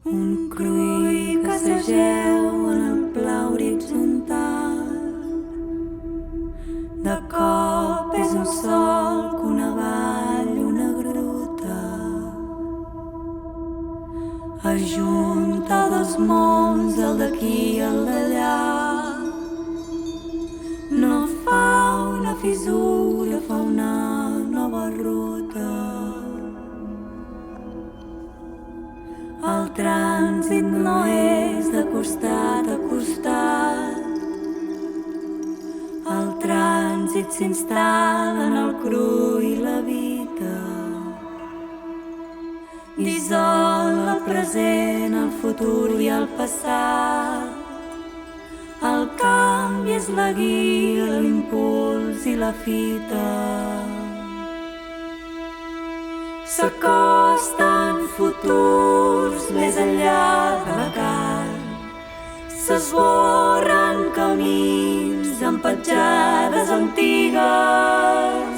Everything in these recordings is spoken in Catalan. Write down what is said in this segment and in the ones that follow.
Un crull que s'ajeu en el pla horitzontal. De cop és un solc, una vall, una gruta. Ajunta dos mons, el d'aquí i el d'allà. No fa una fissura, fa una nova ruta. El trànsit no és de costat a costat. El trànsit s'instal·la en el cru i l'habita. Dissol el present, el futur i el passat. El canvi és la guia, l'impuls i la fita. S'acosten futurs més enllà de la carn. S'esborren camins amb petjades antigues.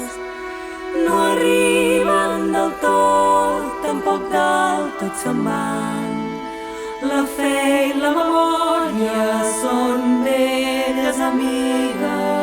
No arriben del tot, tampoc del tot se'n van. La fe i la memòria són velles amigues.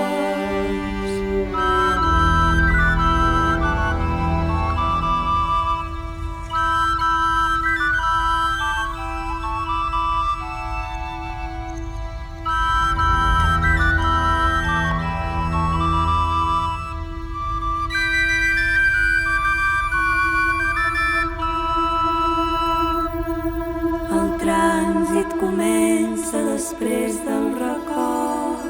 Comença després del record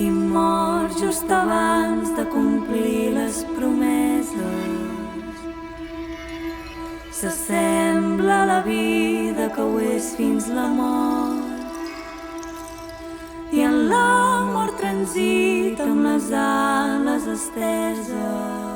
i mor just abans de complir les promeses. S'assembla a la vida que ho és fins la mort, i en la mort transita amb les ales esteses.